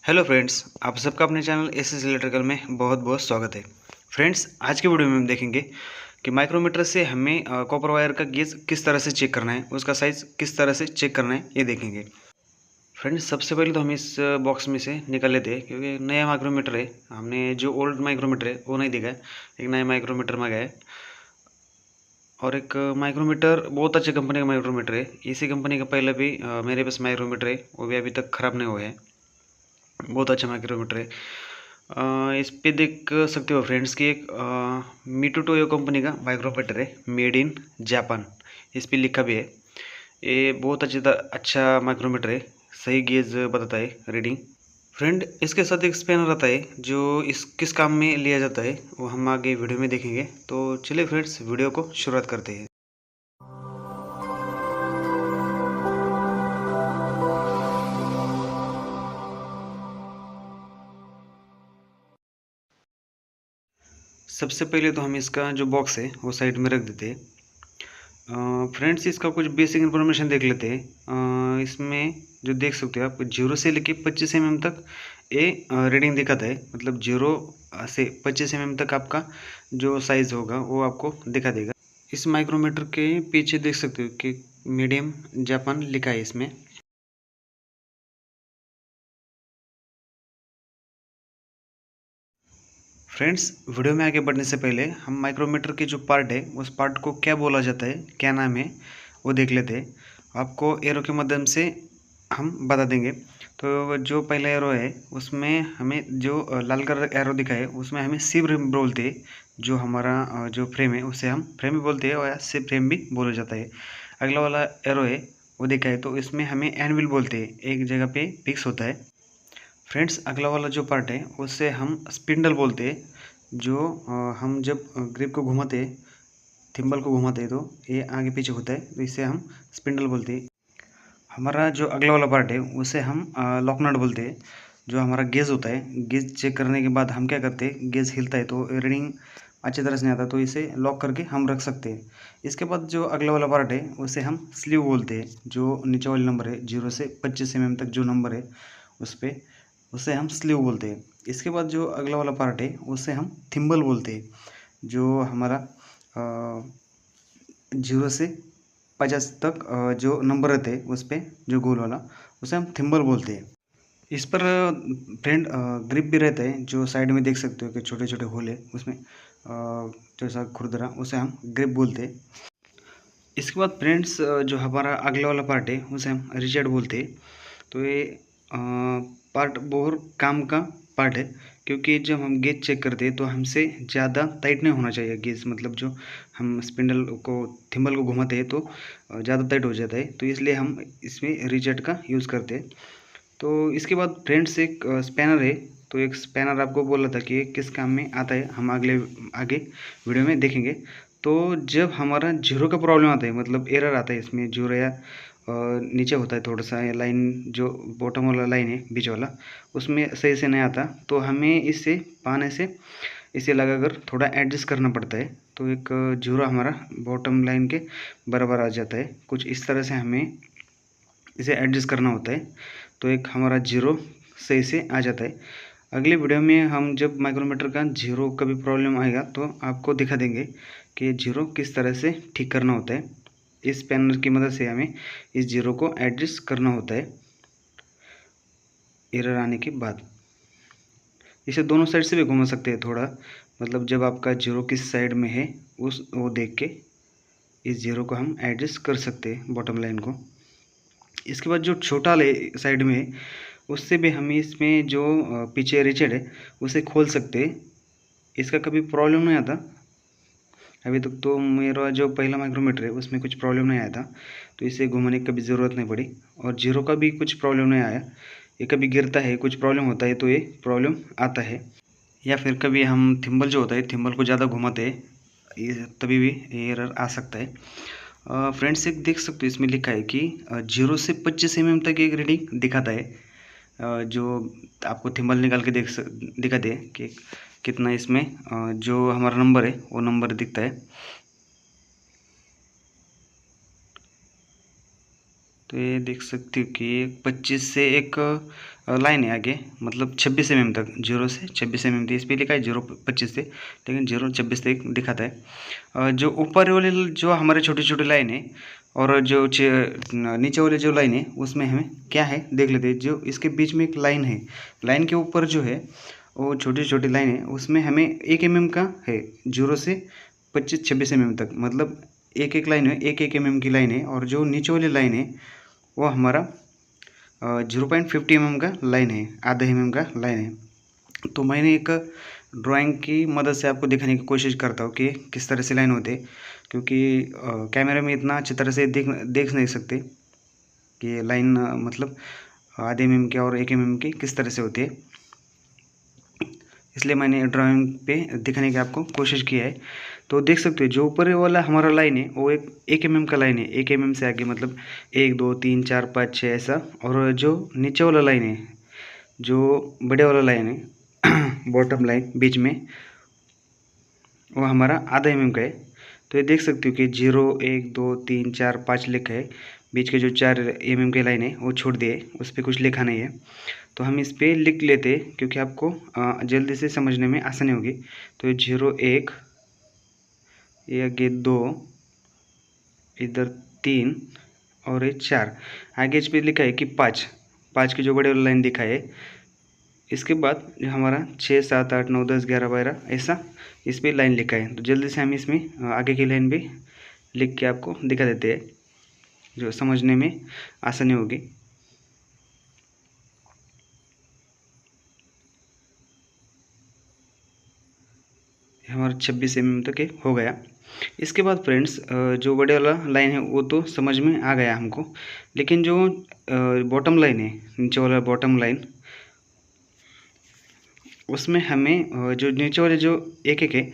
Hello friends, आप सबका अपने चैनल एसएस इलेक्ट्रिकल में बहुत बहुत स्वागत है। फ्रेंड्स, आज के वीडियो में हम देखेंगे कि माइक्रोमीटर से हमें कॉपर वायर का गेज किस तरह से चेक करना है, उसका साइज़ किस तरह से चेक करना है, ये देखेंगे। फ्रेंड्स, सबसे पहले तो हम इस बॉक्स में से निकाल लेते हैं क्योंकि नया माइक्रोमीटर है। हमने जो ओल्ड माइक्रोमीटर है वो नहीं देखा है, एक नया माइक्रोमीटर मंगाया है। और एक माइक्रोमीटर बहुत अच्छी कंपनी का माइक्रोमीटर है। इसी कंपनी का पहले भी मेरे पास माइक्रोमीटर है, वो भी अभी तक ख़राब नहीं हुआ है। बहुत अच्छा माइक्रोमीटर है। इस पे देख सकते हो फ्रेंड्स कि एक मीटू टोयो कंपनी का माइक्रोमीटर है, मेड इन जापान। इस पे लिखा भी है। ये बहुत अच्छा माइक्रोमीटर है, सही गेज बताता है रीडिंग। फ्रेंड, इसके साथ एक स्पैनर आता है जो इस किस काम में लिया जाता है वो हम आगे वीडियो में देखेंगे। तो चलिए फ्रेंड्स, वीडियो को शुरुआत करते हैं। सबसे पहले तो हम इसका जो बॉक्स है वो साइड में रख देते हैं। फ्रेंड्स, इसका कुछ बेसिक इन्फॉर्मेशन देख लेते हैं। इसमें जो देख सकते हो आप, 0 से लेके 25 mm तक ये रीडिंग दिखाता है। मतलब 0 से 25 mm तक आपका जो साइज़ होगा वो आपको दिखा देगा। इस माइक्रोमीटर के पीछे देख सकते हो कि मीडियम जापान लिखा है इसमें। फ्रेंड्स, वीडियो में आगे बढ़ने से पहले हम माइक्रोमीटर के जो पार्ट है उस पार्ट को क्या बोला जाता है, क्या नाम है, वो देख लेते हैं। आपको एरो के माध्यम से हम बता देंगे। तो जो पहला एरो है उसमें हमें जो लाल कलर का एरो दिखा है उसमें हमें सी फ्रेम बोलते हैं। जो हमारा जो फ्रेम है उसे हम फ्रेम भी बोलते हैं और सी फ्रेम भी बोला जाता है। अगला वाला एरो है वो दिखा है तो इसमें हमें एनविल बोलते हैं, एक जगह पे फिक्स होता है। फ्रेंड्स, अगला वाला जो पार्ट है उसे हम स्पिंडल बोलते हैं। जो हम जब ग्रिप को घुमाते हैं, थिम्बल को घुमाते हैं, तो ये आगे पीछे होता है, तो इसे हम स्पिंडल बोलते हैं। हमारा जो अगला वाला पार्ट है उसे हम लॉक नट बोलते हैं। जो हमारा गेज होता है, गेज चेक करने के बाद हम क्या करते हैं, गेज हिलता है तो रीडिंग अच्छी तरह से नहीं आता, तो इसे लॉक करके हम रख सकते हैं। इसके बाद जो अगला वाला पार्ट है उसे हम स्लीव बोलते हैं। जो नीचे वाले नंबर है 0 से 25 mm तक जो नंबर है उस पर उसे हम स्लीव बोलते हैं। इसके बाद जो अगला वाला पार्ट है उसे हम थिम्बल बोलते हैं। जो हमारा 0 से 50 तक जो नंबर रहते हैं उस पर जो गोल वाला उसे हम थिम्बल बोलते हैं। इस पर फ्रेंड ग्रिप भी रहता है। जो साइड में देख सकते हो कि छोटे छोटे होल है उसमें जैसा खुरदरा, उसे हम ग्रिप बोलते हैं। इसके बाद फ्रेंड्स, जो हमारा अगला वाला पार्ट है उसे हम रिचेट बोलते हैं। तो ये पार्ट बहुत काम का पार्ट है क्योंकि जब हम गेज चेक करते हैं तो हमसे ज़्यादा टाइट नहीं होना चाहिए गेज। मतलब जो हम स्पिंडल को, थिम्बल को घुमाते हैं तो ज़्यादा टाइट हो जाता है, तो इसलिए हम इसमें रिचेट का यूज़ करते हैं। तो इसके बाद फ्रेंड्स एक स्पैनर है। तो एक स्पैनर आपको बोला था कि किस काम में आता है, हम आगे वीडियो में देखेंगे। तो जब हमारा जीरो का प्रॉब्लम आता है, मतलब एरर आता है इसमें, जीरो या नीचे होता है थोड़ा सा लाइन, जो बॉटम वाला लाइन है बीच वाला, उसमें सही से नहीं आता, तो हमें इसे पाने से इसे लगाकर थोड़ा एडजस्ट करना पड़ता है। तो एक जीरो हमारा बॉटम लाइन के बराबर आ जाता है। कुछ इस तरह से हमें इसे एडजस्ट करना होता है, तो एक हमारा जीरो सही से आ जाता है। अगले वीडियो में हम जब माइक्रोमीटर का जीरो का भी प्रॉब्लम आएगा तो आपको दिखा देंगे कि जीरो किस तरह से ठीक करना होता है। इस पैनल की मदद से हमें इस जीरो को एडजस्ट करना होता है एरर आने के बाद। इसे दोनों साइड से भी घुमा सकते हैं थोड़ा, मतलब जब आपका जीरो किस साइड में है उस वो देख के इस जीरो को हम एडजस्ट कर सकते हैं, बॉटम लाइन को। इसके बाद जो छोटा साइड में है उससे भी हम इसमें जो पीछे रिचेड है उसे खोल सकते हैं। इसका कभी प्रॉब्लम नहीं आता। अभी तक तो मेरा जो पहला माइक्रोमीटर है उसमें कुछ प्रॉब्लम नहीं आया था, तो इसे घुमाने की कभी ज़रूरत नहीं पड़ी। और जीरो का भी कुछ प्रॉब्लम नहीं आया। ये कभी गिरता है, कुछ प्रॉब्लम होता है तो ये प्रॉब्लम आता है। या फिर कभी हम थिम्बल जो होता है, थिम्बल को ज़्यादा घुमाते हैं, ये तभी भी एरर आ सकता है। फ्रेंड्स, एक देख सकते हो इसमें लिखा है कि 0 से 25 mm तक एक रीडिंग दिखाता है। जो आपको थिम्बल निकाल के दिखा दे कि कितना इसमें जो हमारा नंबर है वो नंबर दिखता है। तो ये देख सकते हो कि 25 से एक लाइन है आगे, मतलब 26 mm तक, 0 से 26 mm तक। इस पर लिखा है 0.25 से, लेकिन 0.26 तक दिखाता है। जो ऊपर वाले जो हमारे छोटी छोटी लाइन है और जो नीचे वाले जो लाइन है उसमें हमें क्या है देख लेते हैं। जो इसके बीच में एक लाइन है, लाइन के ऊपर जो है वो छोटी छोटी लाइन है, उसमें हमें 1 mm का है, 0 से 26 mm तक, मतलब एक एक लाइन है, एक mm की लाइन है। और जो नीचे वाली लाइन है वो हमारा 0.50 mm का लाइन है, आधा mm का लाइन है। तो मैंने एक ड्राइंग की मदद से आपको दिखाने की कोशिश करता हूँ कि किस तरह से लाइन होते हैं, क्योंकि कैमरे में इतना अच्छी तरह से देख नहीं सकते कि लाइन मतलब आधे mm की और 1 mm की किस तरह से होती है। इसलिए मैंने ड्राइंग पे दिखाने की आपको कोशिश किया है। तो देख सकते हो जो ऊपर वाला हमारा लाइन है वो एक mm का लाइन है, 1 mm से आगे, मतलब 1 2 3 4 5 6 ऐसा। और जो नीचे वाला लाइन है, जो बड़े वाला लाइन है बॉटम लाइन बीच में, वो हमारा आधा mm का है। तो ये देख सकते हो कि 0 1 2 3 4 5 लिखा है, बीच के जो 4 mm के लाइन है वो छोड़ दिए, उस पर कुछ लिखा नहीं है। तो हम इस पर लिख लेते क्योंकि आपको जल्दी से समझने में आसानी होगी। तो ये 0 1, ये आगे 2, इधर 3 और ये 4, आगे इस पर लिखा है कि 5 की जो बड़े वाला लाइन दिखा है। इसके बाद जो हमारा 6 7 8 9 10 11 12 ऐसा इस पर लाइन लिखा है। तो जल्दी से हम इसमें आगे की लाइन भी लिख के आपको दिखा देते हैं, जो समझने में आसानी होगी। हमारा 26 mm तक हो गया। इसके बाद फ्रेंड्स जो बड़े वाला लाइन है वो तो समझ में आ गया हमको, लेकिन जो बॉटम लाइन है, नीचे वाला बॉटम लाइन, उसमें हमें जो नीचे वाले जो एक एक है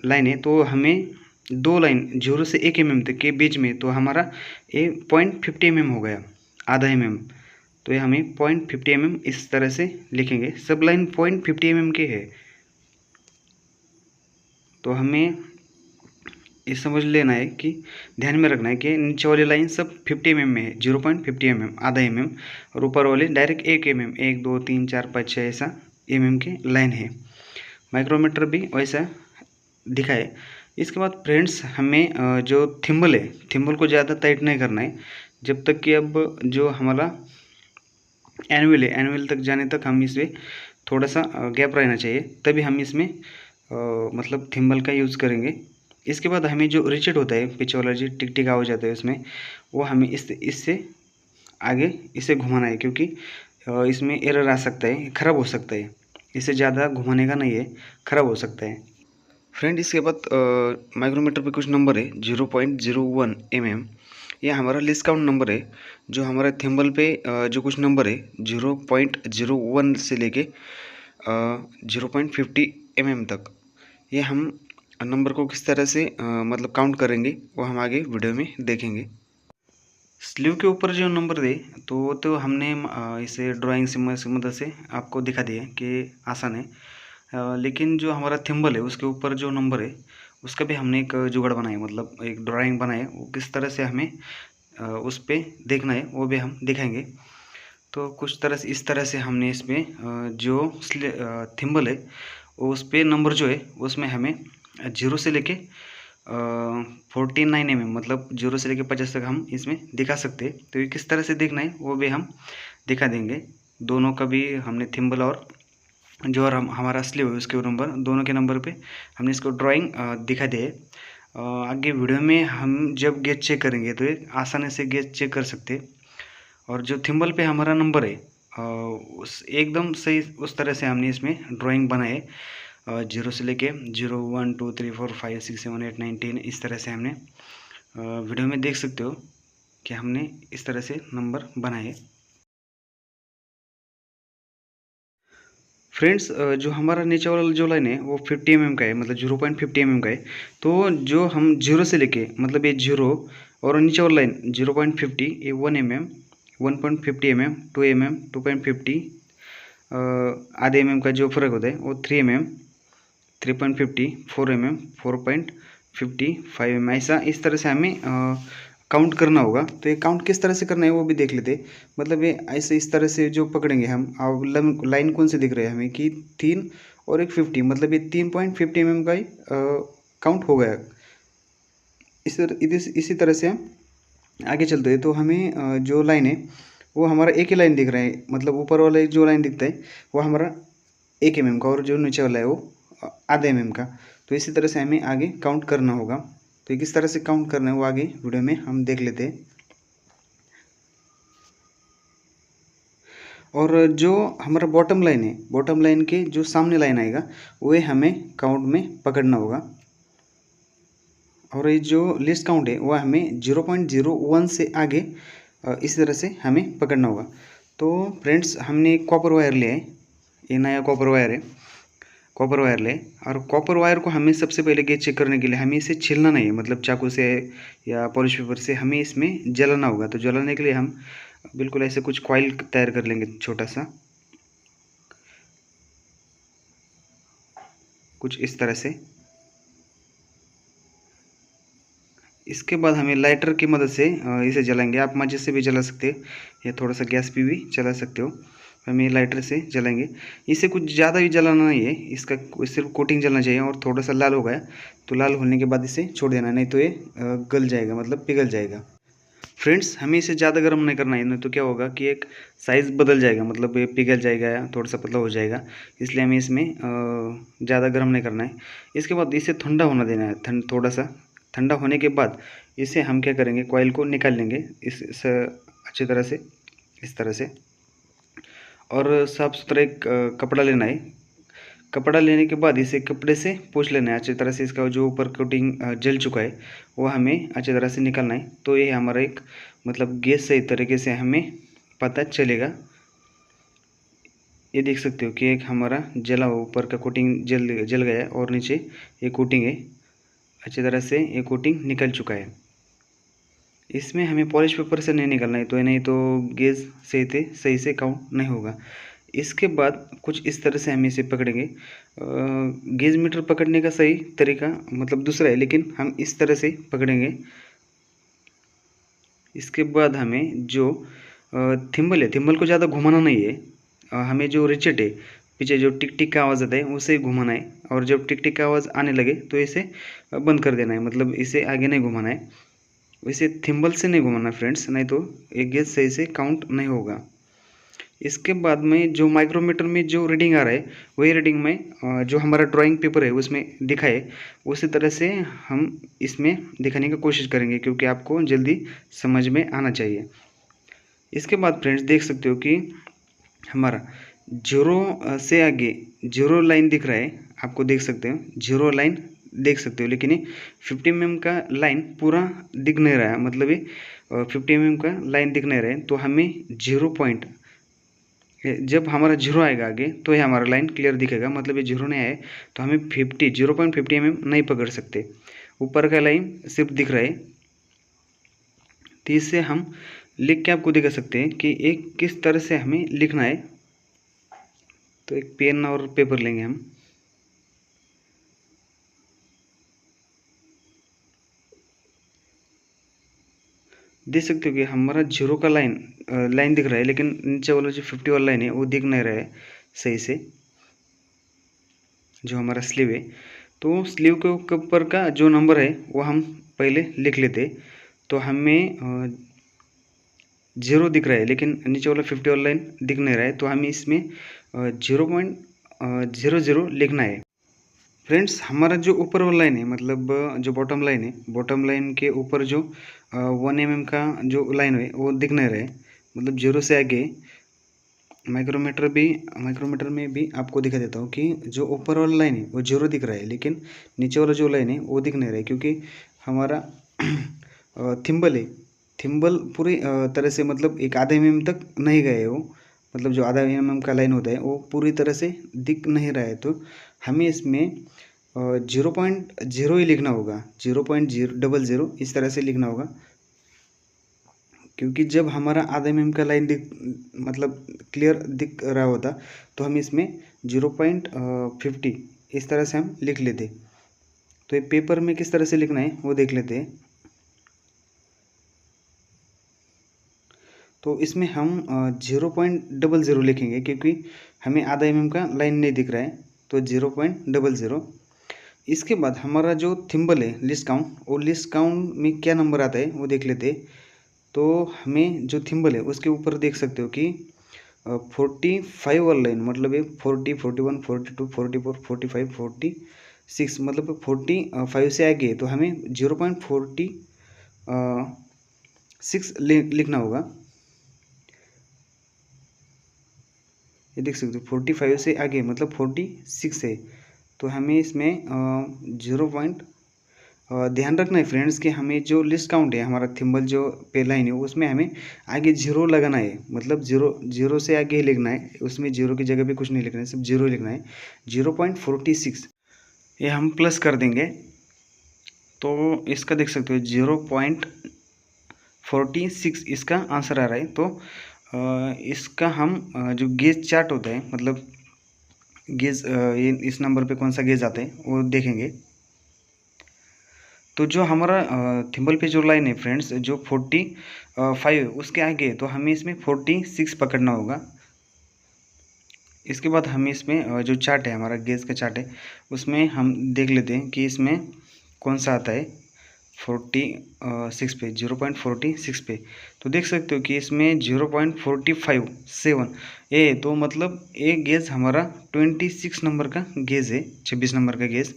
लाइन है, तो हमें 2 लाइन 0 से 1 mm तक के बीच में, तो हमारा ये 0.50 mm हो गया, आधा mm। तो ये हमें 0.50 mm इस तरह से लिखेंगे, सब लाइन 0.50 mm के है। तो हमें ये समझ लेना है कि ध्यान में रखना है कि नीचे वाली लाइन सब 50 mm में है, 0.50 mm आधा mm, और ऊपर वाले डायरेक्ट 1 mm, 1 2 3 4 5 6 ऐसा mm की लाइन है। माइक्रोमीटर भी वैसा दिखाए। इसके बाद फ्रेंड्स हमें जो थिम्बल है, थिम्बल को ज़्यादा टाइट नहीं करना है, जब तक कि अब जो हमारा एनुअल है, एनुअल तक जाने तक हम इसमें थोड़ा सा गैप रहना चाहिए, तभी हम इसमें मतलब थिम्बल का यूज़ करेंगे। इसके बाद हमें जो रिचेट होता है, पीछे वाला जो टिक टिका हो जाता है उसमें, वो हमें इससे आगे इसे घुमाना है, क्योंकि इसमें एरर आ सकता है, ख़राब हो सकता है। इसे ज़्यादा घुमाने का नहीं है, ख़राब हो सकता है। फ्रेंड इसके बाद माइक्रोमीटर पे कुछ नंबर है 0.01 mm, ये हमारा लिस्ट काउंट नंबर है। जो हमारा थिम्बल पे जो कुछ नंबर है 0.01 से लेके 0.50 mm तक, ये हम नंबर को किस तरह से मतलब काउंट करेंगे वो हम आगे वीडियो में देखेंगे। स्लीव के ऊपर जो नंबर दे तो हमने इसे ड्राइंग से मदद से आपको दिखा दिए कि आसान है। लेकिन जो हमारा थिम्बल है उसके ऊपर जो नंबर है उसका भी हमने एक जुगाड़ बनाया, मतलब एक ड्राइंग बनाए, वो किस तरह से हमें उस पर देखना है वो भी हम दिखाएंगे। तो कुछ तरह से इस तरह से हमने इसमें जो थिम्बल है उस पर नंबर जो है उसमें हमें 0 से लेके 49 mm, मतलब 0 से लेके 50 तक हम इसमें दिखा सकते हैं। तो ये किस तरह से देखना है वो भी हम दिखा देंगे। दोनों का भी हमने थिम्बल और जो और हमारा स्लीव है उसके नंबर, दोनों के नंबर पे हमने इसको ड्राइंग दिखा दिए। आगे वीडियो में हम जब गेज चेक करेंगे तो ये आसानी से गेज चेक कर सकते हैं। और जो थिम्बल पे हमारा नंबर है उस एकदम सही उस तरह से हमने इसमें ड्राइंग बनाए, 0 से लेके 0 1 2 3 4 5 6 7 8 9 10 इस तरह से हमने वीडियो में देख सकते हो कि हमने इस तरह से नंबर बनाए। फ्रेंड्स जो हमारा नीचे वाला जो लाइन है वो 50 mm का है, मतलब 0.50 mm का है। तो जो हम 0 से लेके, मतलब ये 0 और नीचे वाला लाइन 0.50, ये 1 mm, 1.50 mm, 2 mm, 2.50, आधे mm का जो फ़र्क होता है वो 3 mm, 3.50, 4 mm, 4.55 mm, ऐसा इस तरह से हमें काउंट करना होगा। तो ये काउंट किस तरह से करना है वो भी देख लेते। मतलब ये ऐसे इस तरह से जो पकड़ेंगे हम, अब लाइन कौन से दिख रहे हैं हमें कि 3 और एक 50, मतलब ये 3.50 mm का ही काउंट हो गया। इसी तरह से हम आगे चलते हैं। तो हमें जो लाइन है वो हमारा एक ही लाइन दिख रहा है, मतलब ऊपर वाला जो लाइन दिखता है वो हमारा 1 mm का, और जो नीचे वाला है वो आधे mm का। तो इसी तरह से हमें आगे काउंट करना होगा। तो किस तरह से काउंट करना है वो आगे वीडियो में हम देख लेते हैं। और जो हमारा बॉटम लाइन है, बॉटम लाइन के जो सामने लाइन आएगा वो हमें काउंट में पकड़ना होगा। और ये जो लिस्ट काउंट है वह हमें 0.01 से आगे इस तरह से हमें पकड़ना होगा। तो फ्रेंड्स, हमने कॉपर वायर लिया है, ये नया कॉपर वायर है, कॉपर वायर ले। और कॉपर वायर को हमें सबसे पहले गेज चेक करने के लिए हमें इसे छीलना नहीं है, मतलब चाकू से या पॉलिश पेपर से हमें इसमें जलाना होगा। तो जलाने के लिए हम बिल्कुल ऐसे कुछ कॉइल तैयार कर लेंगे, छोटा सा कुछ इस तरह से। इसके बाद हमें लाइटर की मदद से इसे जलाएंगे। आप माचिस से भी जला सकते हैं या थोड़ा सा गैस पे भी जला सकते हो। हम ये लाइटर से जलाएंगे। इसे कुछ ज़्यादा भी जलाना नहीं है, इसका सिर्फ कोटिंग जलना चाहिए। और थोड़ा सा लाल हो गया तो लाल होने के बाद इसे छोड़ देना, नहीं तो ये गल जाएगा, मतलब पिघल जाएगा। फ्रेंड्स, हमें इसे ज़्यादा गर्म नहीं करना है, नहीं तो क्या होगा कि एक साइज़ बदल जाएगा, मतलब ये पिघल जाएगा या थोड़ा सा पतला हो जाएगा। इसलिए हमें इसमें ज़्यादा गर्म नहीं करना है। इसके बाद इसे ठंडा होना देना है। थोड़ा सा ठंडा होने के बाद इसे हम क्या करेंगे, कॉइल को निकाल लेंगे इस अच्छी तरह से, इस तरह से। और साफ़ सुथरा एक कपड़ा लेना है। कपड़ा लेने के बाद इसे कपड़े से पोंछ लेना है अच्छी तरह से। इसका जो ऊपर कोटिंग जल चुका है वो हमें अच्छी तरह से निकालना है। तो ये हमारा एक मतलब गैस सही तरीके से हमें पता चलेगा। ये देख सकते हो कि एक हमारा जला हुआ ऊपर का कोटिंग जल गया है और नीचे ये कोटिंग है, अच्छी तरह से ये कोटिंग निकल चुका है। इसमें हमें पॉलिश पेपर से नहीं निकलना है, तो नहीं तो गेज सही से काउंट नहीं होगा। इसके बाद कुछ इस तरह से हम इसे पकड़ेंगे। गेज मीटर पकड़ने का सही तरीका मतलब दूसरा है, लेकिन हम इस तरह से पकड़ेंगे। इसके बाद हमें जो थिम्बल है, थिम्बल को ज़्यादा घुमाना नहीं है। हमें जो रिचेट है, पीछे जो टिक टिक का आवाज़ आता है उसे घुमाना है। और जब टिक टिक का आवाज़ आने लगे तो इसे बंद कर देना है, मतलब इसे आगे नहीं घुमाना है। वैसे थिम्बल से नहीं घुमाना फ्रेंड्स, नहीं तो एक गेज सही से काउंट नहीं होगा। इसके बाद में जो माइक्रोमीटर में जो रीडिंग आ रहा है वही रीडिंग में जो हमारा ड्राइंग पेपर है उसमें दिखाए, उसी तरह से हम इसमें दिखाने की कोशिश करेंगे, क्योंकि आपको जल्दी समझ में आना चाहिए। इसके बाद फ्रेंड्स देख सकते हो कि हमारा जीरो से आगे जीरो लाइन दिख रहा है, आपको देख सकते हो जीरो लाइन देख सकते हो। लेकिन ये 50 mm का लाइन पूरा दिख नहीं रहा है, मतलब ये 50 mm का लाइन दिख नहीं रहा है। तो हमें 0 पॉइंट, जब हमारा जीरो आएगा आगे तो ये हमारा लाइन क्लियर दिखेगा, मतलब ये जीरो नहीं आए तो हमें 0.50 mm नहीं पकड़ सकते। ऊपर का लाइन सिर्फ दिख रहा है। तो इससे हम लिख के आपको दिखा सकते हैं कि एक किस तरह से हमें लिखना है। तो एक पेन और पेपर लेंगे हम। देख सकते हो कि हमारा जीरो का लाइन दिख रहा है, लेकिन नीचे वाला जो 50 वाला लाइन है वो दिख नहीं रहा है सही से, जो हमारा स्लीव है। तो स्लीव के ऊपर का जो नंबर है वो हम पहले लिख लेते। तो हमें जीरो दिख रहा है, लेकिन नीचे वाला 50 वाला लाइन दिख नहीं रहा है। तो हमें इसमें 0.00 लिखना है। फ्रेंड्स, हमारा जो ऊपर वाला लाइन है, मतलब जो बॉटम लाइन है, बॉटम लाइन के ऊपर जो 1 mm का जो लाइन है वो दिख नहीं रहा है, मतलब जीरो से आगे। माइक्रोमीटर में भी आपको दिखा देता हूँ कि जो ऊपर वाला लाइन है वो जीरो दिख रहा है, लेकिन नीचे वाला जो लाइन है वो दिख नहीं रहा है, क्योंकि हमारा थिम्बल है, थिम्बल पूरी तरह से मतलब एक आधे mm तक नहीं गए वो, मतलब जो आधा mm का लाइन होता है वो पूरी तरह से दिख नहीं रहा है। तो हमें इसमें 0.0 ही लिखना होगा, 0.000 इस तरह से लिखना होगा, क्योंकि जब हमारा आधे mm का लाइन मतलब क्लियर दिख रहा होता तो हम इसमें 0.50 इस तरह से हम लिख लेते। तो ये पेपर में किस तरह से लिखना है वो देख लेते हैं। तो इसमें हम 0.00 लिखेंगे, क्योंकि हमें आधा mm का लाइन नहीं दिख रहा है, तो 0.00। इसके बाद हमारा जो थिम्बल है लिस्ट काउंट, वो लिस्ट काउंट में क्या नंबर आता है वो देख लेते हैं। तो हमें जो थिम्बल है उसके ऊपर देख सकते हो कि 45 वाला लाइन, मतलब ये 40, 41, 42, 44, 45, 46, मतलब 45 से आगे, तो हमें 0.46 लिखना होगा। ये देख सकते हो 45 से आगे मतलब 46 है, तो हमें इसमें 0 ध्यान रखना है फ्रेंड्स कि हमें जो लिस्ट काउंट है हमारा थिम्बल जो पे लाइन है उसमें हमें आगे जीरो लगाना है, मतलब जीरो से आगे ही लिखना है, उसमें जीरो की जगह पे कुछ नहीं लिखना है, सिर्फ जीरो लिखना है। 0.46 ये हम प्लस कर देंगे, तो इसका देख सकते हो 0.46 इसका आंसर आ रहा है। तो इसका हम जो गेज चार्ट होता है, मतलब गेज ये इस नंबर पे कौन सा गेज आता है वो देखेंगे। तो जो हमारा थिम्बल पे जो लाइन है फ्रेंड्स, जो 45 उसके आगे, तो हमें इसमें 46 पकड़ना होगा। इसके बाद हमें इसमें जो चार्ट है हमारा गेज का चार्ट है, उसमें हम देख लेते हैं कि इसमें कौन सा आता है 46 पे, 0.46 पे। तो देख सकते हो कि इसमें 0.457 ये, तो मतलब ये गेज हमारा 26 नंबर का गेज है, 26 नंबर का गेज।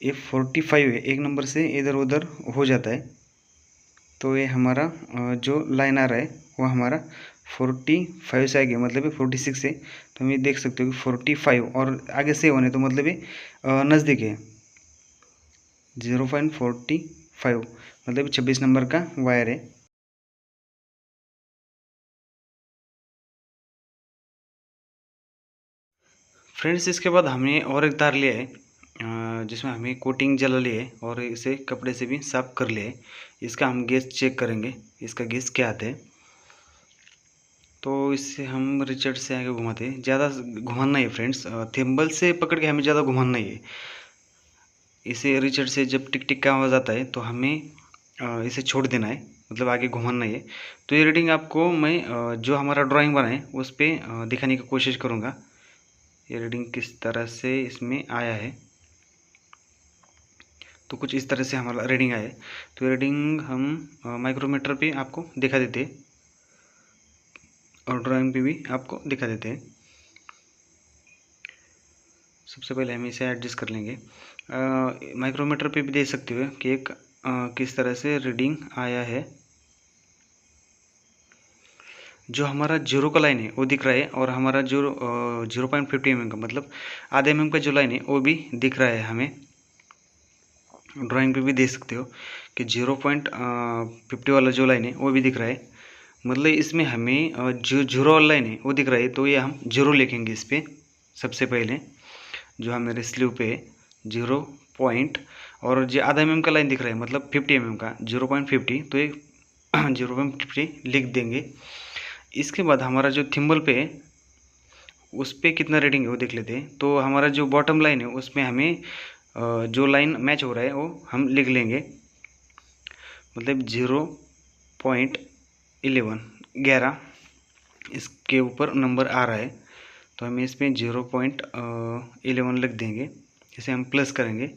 ये 45 है, एक नंबर से इधर उधर हो जाता है, तो ये हमारा जो लाइन आ रहा है वो हमारा 45 से आगे, मतलब ये 46 है, तो हम ये देख सकते हो कि 45 और आगे 7 है, तो मतलब ये नज़दीक है। 0.45 मतलब 26 नंबर का वायर है। फ्रेंड्स इसके बाद हमने और एक तार लिया है, जिसमें हमें कोटिंग जला ली है और इसे कपड़े से भी साफ कर लिया है। इसका हम गेज चेक करेंगे, इसका गेज क्या आता है। तो इससे हम रिचर्ड से आगे घुमाते हैं, ज़्यादा घुमाना है फ्रेंड्स, थिम्बल से पकड़ के हमें ज़्यादा घुमाना ही है। इसे रिचर्ड से जब टिक टिक का आवाज़ आता है तो हमें इसे छोड़ देना है, मतलब आगे घुमाना ही है। तो ये रीडिंग आपको मैं जो हमारा ड्राइंग बना है उस पर दिखाने की कोशिश करूँगा, ये रीडिंग किस तरह से इसमें आया है। तो कुछ इस तरह से हमारा रीडिंग आया है। तो ये रीडिंग हम माइक्रोमीटर पे आपको दिखा देते हैं और ड्राइंग पे भी आपको दिखा देते हैं। सबसे पहले हम इसे एडजस्ट कर लेंगे। माइक्रोमीटर पे भी देख सकते हो कि एक किस तरह से रीडिंग आया है। जो हमारा जीरो का लाइन है वो दिख रहा है, और हमारा जो 0.50 mm का, मतलब आधे mm का जो लाइन है वो भी दिख रहा है हमें। ड्राइंग पे भी देख सकते हो कि 0.50 वाला जो लाइन है वो भी दिख रहा है, मतलब इसमें हमें जो जीरो वाला लाइन है वो दिख रहा है, तो ये हम जीरो लिखेंगे इस पर। सबसे पहले जो हमारे स्लीव पे 0 पॉइंट, और जो आधा mm का लाइन दिख रहा है मतलब 50 mm का 0.50, तो ये 0.50 लिख देंगे। इसके बाद हमारा जो थिम्बल पे है उस पर कितना रीडिंग है वो देख लेते हैं। तो हमारा जो बॉटम लाइन है उसमें हमें जो लाइन मैच हो रहा है वो हम लिख लेंगे, मतलब 0.11 इसके ऊपर नंबर आ रहा है, तो हमें इसमें 0.11 लिख देंगे। इसे हम प्लस करेंगे,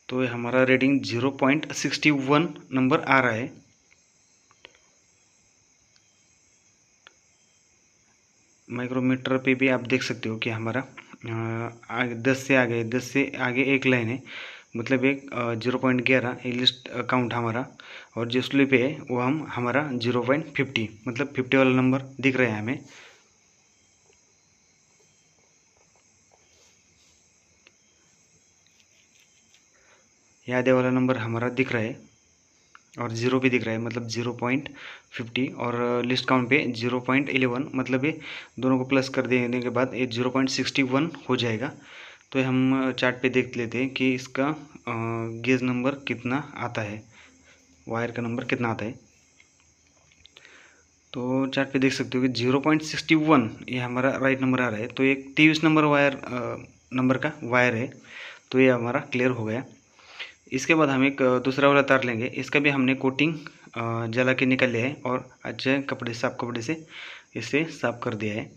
तो ये हमारा रीडिंग 0.61 नंबर आ रहा है। माइक्रोमीटर पे भी आप देख सकते हो कि हमारा आगे 10 से आगे एक लाइन है, मतलब एक 0.11 लिस्ट काउंट हमारा, और जो स्लिप है वो हमारा 0.50, मतलब 50 वाला नंबर दिख रहा है हमें। ये आधे वाला नंबर हमारा दिख रहा है और जीरो भी दिख रहा है, मतलब 0.50, और लिस्ट काउंट पे 0.11, मतलब ये दोनों को प्लस कर देने के बाद ये 0.61 हो जाएगा। तो हम चार्ट पे देख लेते हैं कि इसका गेज नंबर कितना आता है, वायर का नंबर कितना आता है। तो चार्ट पे देख सकते हो कि 0.61 ये हमारा राइट नंबर आ रहा है, तो एक 23 नंबर वायर नंबर का वायर है, तो ये हमारा क्लियर हो गया। इसके बाद हम एक दूसरा वाला तार लेंगे, इसका भी हमने कोटिंग जला के निकाल लिया है और अच्छे कपड़े साफ कपड़े से इसे साफ कर दिया है।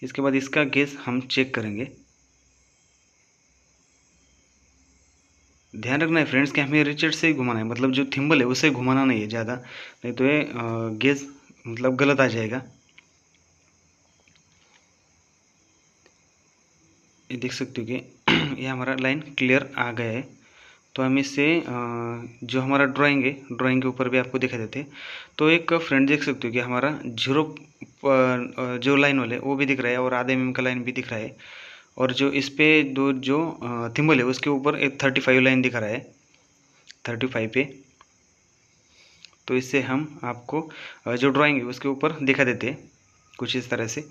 इसके बाद इसका गेज हम चेक करेंगे। ध्यान रखना है फ्रेंड्स कि हमें रिचेट से ही घुमाना है, मतलब जो थिम्बल है उसे घुमाना नहीं है ज़्यादा, नहीं तो ये गेज मतलब गलत आ जाएगा। ये देख सकते हो कि ये हमारा लाइन क्लियर आ गया है। तो हम इससे जो हमारा ड्राइंग है, ड्राइंग के ऊपर भी आपको दिखा देते हैं। तो एक फ्रेंड देख सकते हो कि हमारा जीरो जो लाइन वाले वो भी दिख रहा है और आधे mm का लाइन भी दिख रहा है। और जो इस पे दो जो थिम्बल है उसके ऊपर एक 35 लाइन दिखा रहा है, 35 पे। तो इससे हम आपको जो ड्राइंग है उसके ऊपर दिखा देते हैं कुछ इस तरह से।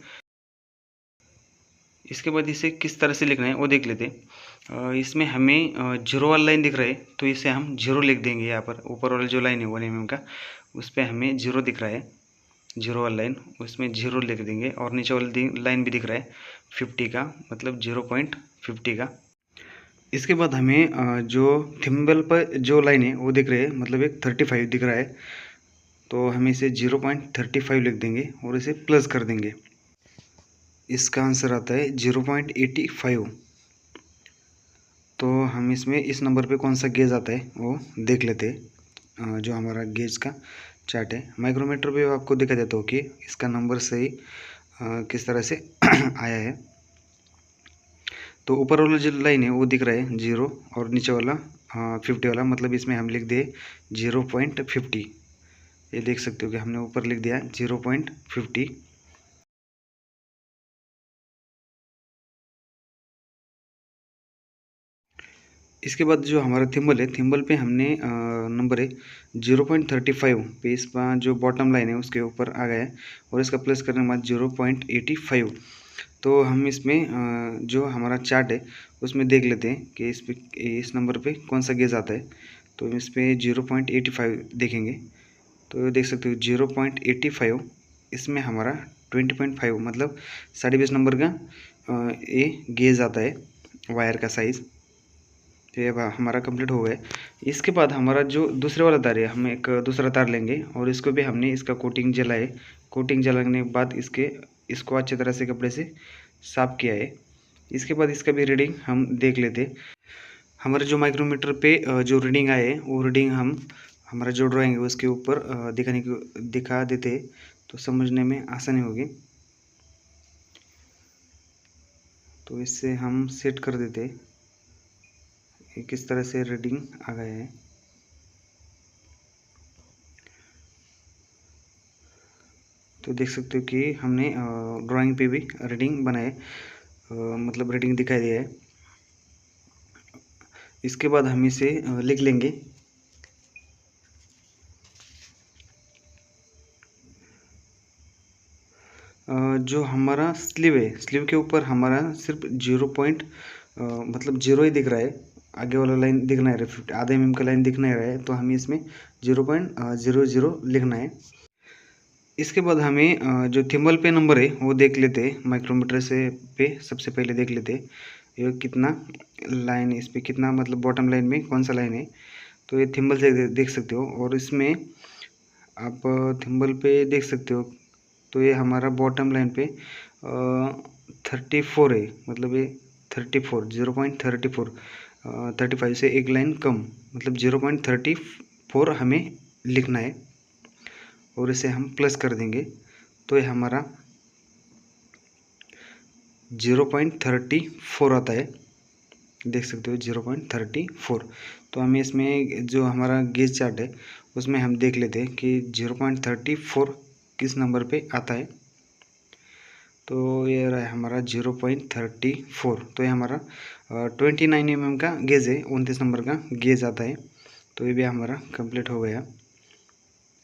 इसके बाद इसे किस तरह से लिखना है वो देख लेते हैं। इसमें हमें जीरो वाला लाइन दिख रहा है तो इसे हम जीरो लिख देंगे। यहाँ पर ऊपर वाला जो लाइन है 1 mm का, उस पर हमें जीरो दिख रहा है, जीरो वाला लाइन, उसमें जीरो लिख देंगे। और नीचे वाला लाइन भी दिख रहा है 50 का, मतलब 0.50 का। इसके बाद हमें जो थिम्बल पर जो लाइन है वो दिख रही है, मतलब एक 35 दिख रहा है, तो हम इसे 0.35 लिख देंगे और इसे प्लस कर देंगे। इसका आंसर आता है 0.85। तो हम इसमें इस नंबर पे कौन सा गेज आता है वो देख लेते हैं। जो हमारा गेज का चार्ट है, माइक्रोमीटर पे आपको दिखा देता हूँ कि इसका नंबर सही किस तरह से आया है। तो ऊपर वाला जो लाइन है वो दिख रहा है 0 और नीचे वाला 50 वाला, मतलब इसमें हम लिख दिए 0.50। ये देख सकते हो कि हमने ऊपर लिख दिया 0.50। इसके बाद जो हमारा थिम्बल है, थिम्बल पे हमने नंबर है 0.35 पे, इस पर जो बॉटम लाइन है उसके ऊपर आ गया है और इसका प्लस करने के बाद 0.85। तो हम इसमें जो हमारा चार्ट है उसमें देख लेते हैं कि इस नंबर पे कौन सा गेज आता है। तो इस पर 0.85 देखेंगे तो देख सकते हो 0.85, इसमें हमारा 20.5 मतलब 20.5 नंबर का ये गेज आता है वायर का साइज़। तो ये हमारा कंप्लीट हो गया। इसके बाद हमारा जो दूसरे वाला तार है, हम एक दूसरा तार लेंगे और इसको भी हमने इसका कोटिंग जलाए। कोटिंग जलाने के बाद इसको अच्छी तरह से कपड़े से साफ किया है। इसके बाद इसका भी रीडिंग हम देख लेते। हमारे जो माइक्रोमीटर पे जो रीडिंग आए वो रीडिंग हम हमारा जो ड्राइंग है उसके ऊपर दिखा देते, तो समझने में आसानी होगी। तो इससे हम सेट कर देते किस तरह से रीडिंग आ गया है। तो देख सकते हो कि हमने ड्राइंग पे भी रीडिंग बनाए, मतलब रीडिंग दिखाई दिया है। इसके बाद हम इसे लिख लेंगे। जो हमारा स्लीव है, स्लीव के ऊपर हमारा सिर्फ 0 मतलब 0 ही दिख रहा है, आगे वाला लाइन दिख नहीं रहा है, आधे mm का लाइन दिख नहीं रहा है, तो हमें इसमें 0.00 लिखना है। इसके बाद हमें जो थिम्बल पे नंबर है वो देख लेते हैं माइक्रोमीटर से पे। सबसे पहले देख लेते हैं ये कितना लाइन है, इस पर कितना, मतलब बॉटम लाइन में कौन सा लाइन है। तो ये थिम्बल से देख सकते हो और इसमें आप थिम्बल पे देख सकते हो। तो ये हमारा बॉटम लाइन पे 34 है, मतलब ये 34, 0.34, 35 से एक लाइन कम, मतलब 0.34 हमें लिखना है और इसे हम प्लस कर देंगे। तो ये हमारा 0.34 आता है, देख सकते हो 0.34। तो हमें इसमें जो हमारा गेज चार्ट है उसमें हम देख लेते हैं कि 0.34 किस नंबर पे आता है। तो ये रहा है हमारा 0.34। तो ये हमारा 29 mm का गेज है, 29 नंबर का गेज आता है। तो ये भी हमारा कंप्लीट हो गया,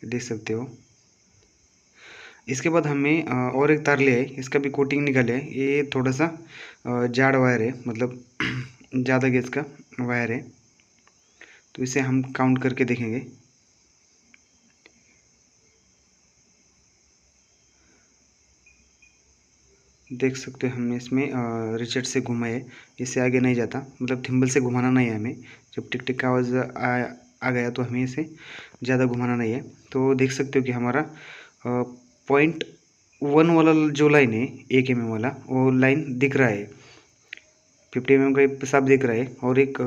देख सकते हो। इसके बाद हमें और एक तार लिया है, इसका भी कोटिंग निकाले है। ये थोड़ा सा जाड़ वायर है, मतलब ज़्यादा गेज का वायर है। तो इसे हम काउंट करके देखेंगे। देख सकते हो हमने इसमें रिचेट से घुमा है, इससे आगे नहीं जाता, मतलब थिम्बल से घुमाना नहीं है हमें। जब टिक टिक का आवाज़ आ गया तो हमें इसे ज़्यादा घुमाना नहीं है। तो देख सकते हो कि हमारा 0.1 वाला जो लाइन है 1 mm वाला, वो लाइन दिख रहा है, 50 mm का साफ दिख रहा है। और एक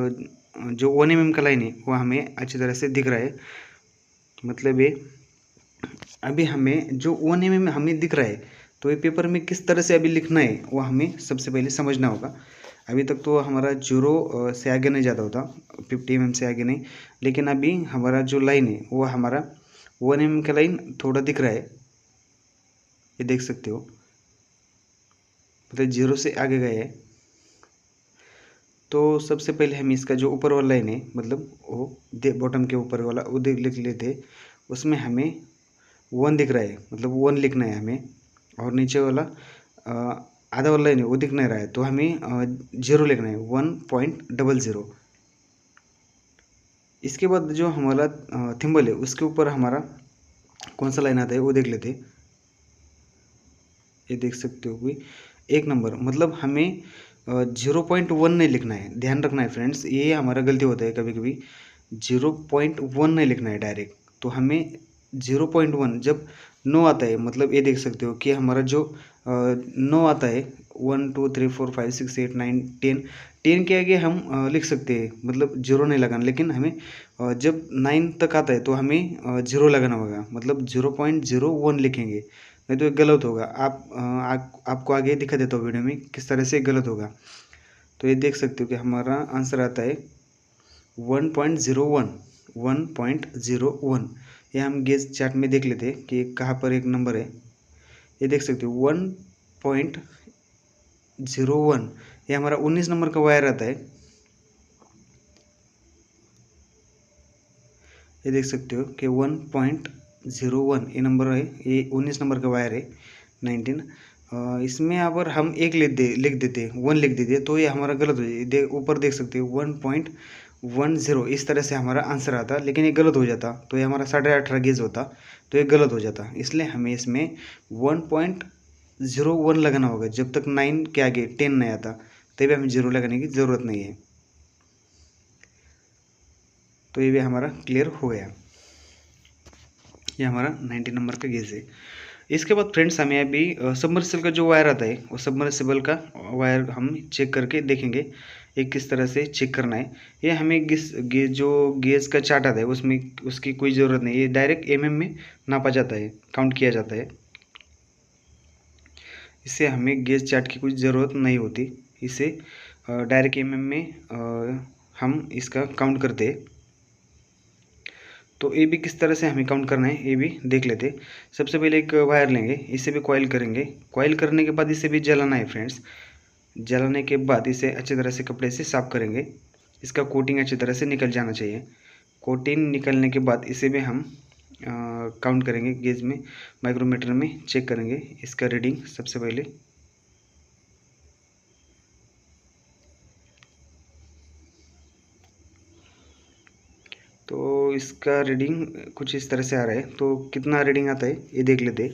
जो 1 mm का लाइन है वो हमें अच्छी तरह से दिख रहा है। मतलब ये अभी हमें जो 1 mm हमें दिख रहा है, तो ये पेपर में किस तरह से अभी लिखना है वो हमें सबसे पहले समझना होगा। अभी तक तो हमारा 0 से आगे नहीं जाता होता, 50 mm से आगे नहीं, लेकिन अभी हमारा जो लाइन है वो हमारा 1 mm का लाइन थोड़ा दिख रहा है, ये देख सकते हो, मतलब 0 से आगे गए है। तो सबसे पहले हम इसका जो ऊपर वाला लाइन है, मतलब वो बॉटम के ऊपर वाला वो लिख लेते, उसमें हमें 1 दिख रहा है, मतलब 1 लिखना है हमें। और नीचे वाला आधा वाला लाइन है वो दिख नहीं रहा है, तो हमें 0 लिखना है, 1.00। इसके बाद जो हमारा थिम्बल है उसके ऊपर हमारा कौन सा लाइन आता है वो देख लेते। ये देख सकते हो कि 1 नंबर, मतलब हमें 0.1 नहीं लिखना है, ध्यान रखना है फ्रेंड्स, ये हमारा गलती होता है कभी कभी। 0.1 नहीं लिखना है डायरेक्ट, तो हमें 0.1 जब 9 आता है, मतलब ये देख सकते हो कि हमारा जो 9 आता है, 1 2 3 4 5 6 8 9 10, 10 के आगे हम लिख सकते हैं, मतलब 0 नहीं लगाना। लेकिन हमें जब 9 तक आता है तो हमें 0 लगाना होगा, मतलब 0.01 लिखेंगे, नहीं तो ये गलत होगा। आपको आगे दिखा देता हूँ वीडियो में किस तरह से गलत होगा। तो ये देख सकते हो कि हमारा आंसर आता है 1.01, 1.01। ये हम गेज चार्ट में देख लेते हैं कि कहाँ पर एक नंबर है। ये देख सकते हो 1.01, ये हमारा 19 नंबर का वायर आता है। ये देख सकते हो कि 1.01 ये नंबर है, ये 19 नंबर का वायर है, 19। इसमें अगर हम एक लिख देते 1 लिख देते तो ये हमारा गलत हो जाए। ऊपर देख सकते हो 1.10, इस तरह से हमारा आंसर आता, लेकिन ये गलत हो जाता, तो ये हमारा 18.5 गेज होता, तो ये गलत हो जाता। इसलिए हमें इसमें 1.01 लगाना होगा। जब तक 9 के आगे 10 नहीं आता तभी हमें 0 लगाने की ज़रूरत नहीं है। तो ये भी हमारा क्लियर हो गया, ये हमारा 90 नंबर का गेज है। इसके बाद फ्रेंड्स हमें अभी सबमर्सिबल का जो वायर आता है वो सबमर्सिबल का वायर हम चेक करके देखेंगे ये किस तरह से चेक करना है। ये हमें जो गेज का चार्ट आता है उसमें उसकी कोई ज़रूरत नहीं, ये डायरेक्ट mm में नापा जाता है, काउंट किया जाता है। इससे हमें गेज चार्ट की कोई ज़रूरत नहीं होती, इसे डायरेक्ट mm में हम इसका काउंट करते हैं। तो ये भी किस तरह से हमें काउंट करना है ये भी देख लेते। सबसे पहले एक वायर लेंगे, इसे भी कॉइल करेंगे, कॉइल करने के बाद इसे भी जलाना है फ्रेंड्स। जलाने के बाद इसे अच्छी तरह से कपड़े से साफ़ करेंगे, इसका कोटिंग अच्छी तरह से निकल जाना चाहिए। कोटिंग निकलने के बाद इसे भी हम काउंट करेंगे, गेज में माइक्रोमीटर में चेक करेंगे इसका रीडिंग सबसे पहले। तो इसका रीडिंग कुछ इस तरह से आ रहा है, तो कितना रीडिंग आता है ये देख लेते।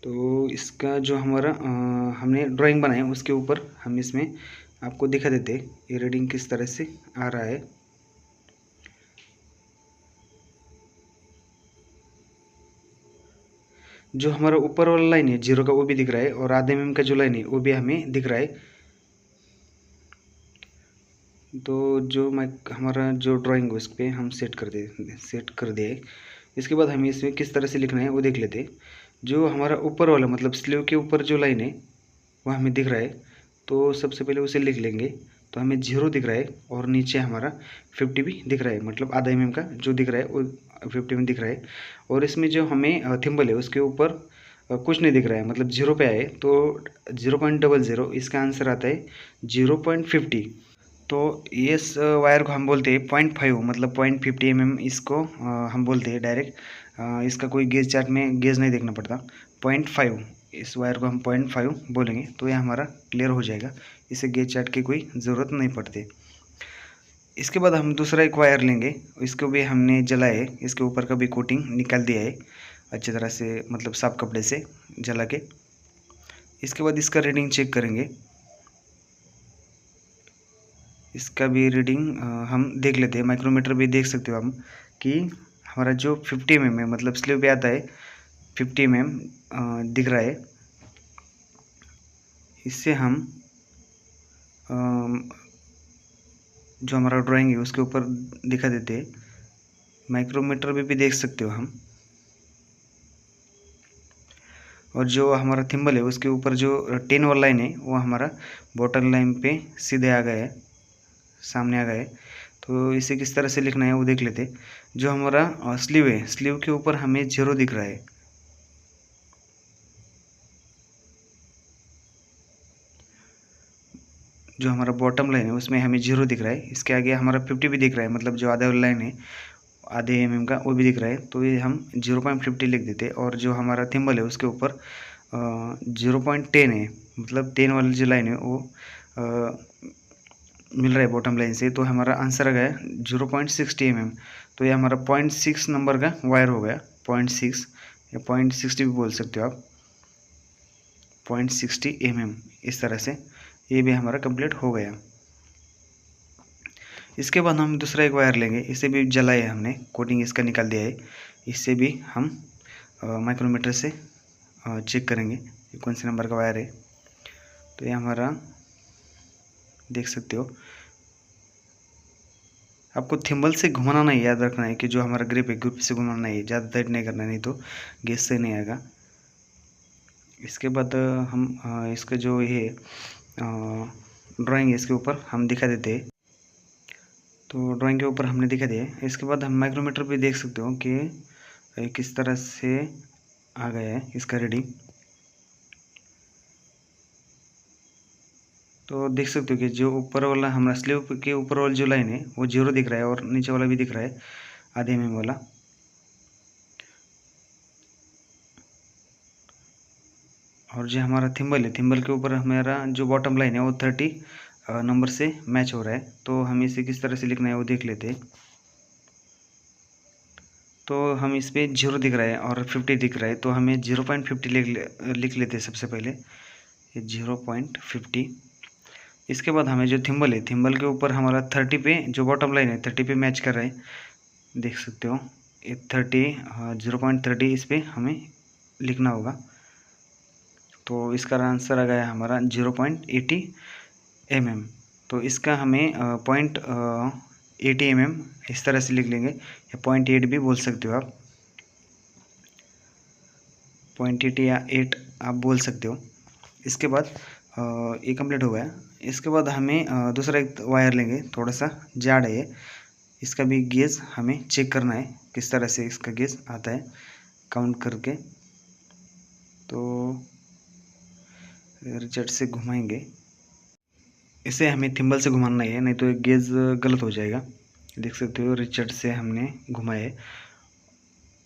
तो इसका जो हमारा हमने ड्राइंग बनाया उसके ऊपर हम इसमें आपको दिखा देते ये रीडिंग किस तरह से आ रहा है। जो हमारा ऊपर वाला लाइन है 0 का वो भी दिख रहा है, और आधे mm का जो लाइन है वो भी हमें दिख रहा है। तो जो हमारा जो ड्राइंग है उस पर हम सेट कर दे। इसके बाद हमें इसमें किस तरह से लिखना है वो देख लेते। जो हमारा ऊपर वाला मतलब स्लीव के ऊपर जो लाइन है वो हमें दिख रहा है, तो सबसे पहले उसे लिख लेंगे। तो हमें 0 दिख रहा है और नीचे हमारा 50 भी दिख रहा है, मतलब आधा mm का जो दिख रहा है वो 50 में दिख रहा है। और इसमें जो हमें थिम्बल है उसके ऊपर कुछ नहीं दिख रहा है, मतलब 0 पे आए तो 0.00, इसका आंसर आता है 0.50। तो इस वायर को हम बोलते हैं 0.5, मतलब 0.50 mm इसको हम बोलते हैं डायरेक्ट। इसका कोई गेज चार्ट में गेज नहीं देखना पड़ता। 0.5 इस वायर को हम 0.5 बोलेंगे तो ये हमारा क्लियर हो जाएगा, इसे गेज चार्ट की कोई ज़रूरत नहीं पड़ती। इसके बाद हम दूसरा एक वायर लेंगे, इसको भी हमने जला है, इसके ऊपर का भी कोटिंग निकाल दिया है अच्छी तरह से, मतलब साफ कपड़े से जला के। इसके बाद इसका रीडिंग चेक करेंगे, इसका भी रीडिंग हम देख लेते हैं। माइक्रोमीटर भी देख सकते हो हम कि हमारा जो 50 mm है, मतलब स्लीव पे आता है 50 mm दिख रहा है। इससे हम जो हमारा ड्राइंग है उसके ऊपर दिखा देते हैं। माइक्रोमीटर भी देख सकते हो हम। और जो हमारा थिम्बल है उसके ऊपर जो 10 वाला लाइन है वो हमारा बॉटम लाइन पे सीधे आ गया है, सामने आ गया है। तो इसे किस तरह से लिखना है वो देख लेते। जो हमारा स्लीव है, स्लीव के ऊपर हमें 0 दिख रहा है। जो हमारा बॉटम लाइन है उसमें हमें 0 दिख रहा है। इसके आगे हमारा 50 भी दिख रहा है, मतलब जो आधा वाला लाइन है आधे mm का वो भी दिख रहा है। तो ये हम 0.50 लिख देते। और जो हमारा थिम्बल है उसके ऊपर 0.10 है, मतलब 10 वाली जो लाइन है वो मिल रहा है बॉटम लाइन से। तो हमारा आंसर आ गया 0.60 mm। तो ये हमारा 0.6 नंबर का वायर हो गया, 0.6 या 0.60 भी बोल सकते हो आप, 0.60 mm। इस तरह से ये भी हमारा कंप्लीट हो गया। इसके बाद हम दूसरा एक वायर लेंगे, इसे भी जलाए हमने, कोटिंग इसका निकाल दिया है। इससे भी हम माइक्रोमीटर से चेक करेंगे ये कौन से नंबर का वायर है। तो ये हमारा देख सकते हो। आपको थिम्बल से घुमाना नहीं, याद रखना है कि जो हमारा ग्रिप है ग्रिप से घुमाना है, ज़्यादा टाइट नहीं करना, नहीं तो गैस से नहीं आएगा। इसके बाद हम इसका जो ये ड्राइंग है इसके ऊपर हम दिखा देते हैं। तो ड्राइंग के ऊपर हमने दिखा दिया है। इसके बाद हम माइक्रोमीटर पे देख सकते हो कि किस तरह से आ गया है इसका रीडिंग। तो देख सकते हो कि जो ऊपर वाला हमारा स्लीव के ऊपर वाला जो लाइन है वो 0 दिख रहा है, और नीचे वाला भी दिख रहा है आधे mm वाला। और जो हमारा थिम्बल है, थिम्बल के ऊपर हमारा जो बॉटम लाइन है वो 30 नंबर से मैच हो रहा है। तो हम इसे किस तरह से लिखना है वो देख लेते हैं। तो हम इस पर 0 दिख रहा है और 50 दिख रहा है, तो हमें 0.50 लिख लेते हैं सबसे पहले, ये 0.50। इसके बाद हमें जो थिम्बल है, थिम्बल के ऊपर हमारा 30 पे जो बॉटम लाइन है 30 पे मैच कर रहा है, देख सकते हो ये 30 0.30 इस पर हमें लिखना होगा। तो इसका आंसर आ गया हमारा 0.80 mm। तो इसका हमें 0.80 mm इस तरह से लिख लेंगे, या 0.8 भी बोल सकते हो आप, 0.8 या 8 आप बोल सकते हो। इसके बाद ये कंप्लीट हो गया। इसके बाद हमें दूसरा एक वायर लेंगे, थोड़ा सा जाड़ है ये, इसका भी गेज हमें चेक करना है किस तरह से इसका गेज आता है काउंट करके। तो रिचर्ड से घुमाएंगे, इसे हमें थिम्बल से घुमाना है, नहीं तो गेज गलत हो जाएगा। देख सकते हो रिचर्ड से हमने घुमाए,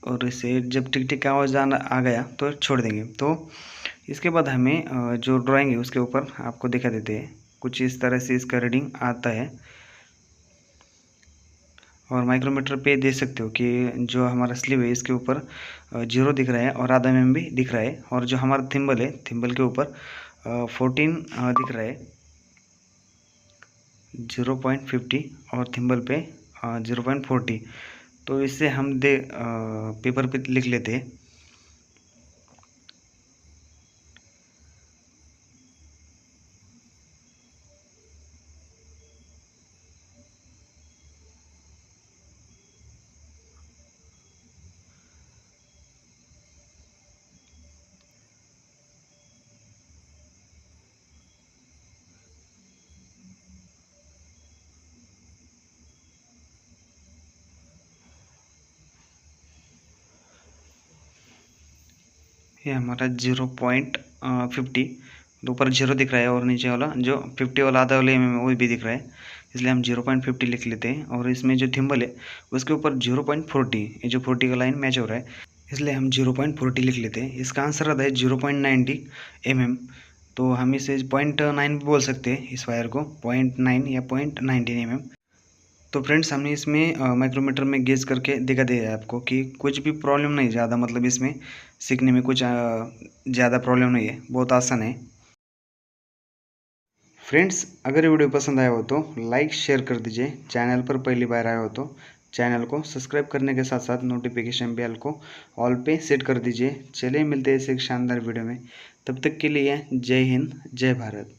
और इसे जब टिक टिक का आवाज़ आ गया तो छोड़ देंगे। तो इसके बाद हमें जो ड्राइंग है उसके ऊपर आपको दिखा देते हैं, कुछ इस तरह से इसका रीडिंग आता है। और माइक्रोमीटर पे देख सकते हो कि जो हमारा स्लीव है इसके ऊपर 0 दिख रहा है और आधा mm भी दिख रहा है। और जो हमारा थिम्बल है, थिम्बल के ऊपर 14 दिख रहा है 0.50, और थिम्बल पे 0.40। तो इससे हम पेपर पे लिख लेते हैं। ये हमारा 0.50, ऊपर 0 दिख रहा है और नीचे वाला जो 50 वाला आधा वाले mm वो भी दिख रहा है, इसलिए हम 0.50 लिख लेते हैं। और इसमें जो थिम्बल है उसके ऊपर 0.40, ये जो 40 का लाइन मैच हो रहा है, इसलिए हम 0.40 लिख लेते हैं। इसका आंसर आता है 0.90 mm। तो हम इसे 0.9 भी बोल सकते हैं, इस वायर को 0.9 या 0.19 mm। तो फ्रेंड्स हमने इसमें माइक्रोमीटर में गेज करके दिखा दिया है आपको कि कुछ भी प्रॉब्लम नहीं ज़्यादा, मतलब इसमें सीखने में कुछ ज़्यादा प्रॉब्लम नहीं है, बहुत आसान है। फ्रेंड्स अगर ये वीडियो पसंद आया हो तो लाइक शेयर कर दीजिए। चैनल पर पहली बार आया हो तो चैनल को सब्सक्राइब करने के साथ साथ नोटिफिकेशन बेल को ऑल पे सेट कर दीजिए। चलिए मिलते हैं इस एक शानदार वीडियो में, तब तक के लिए जय हिंद जय भारत।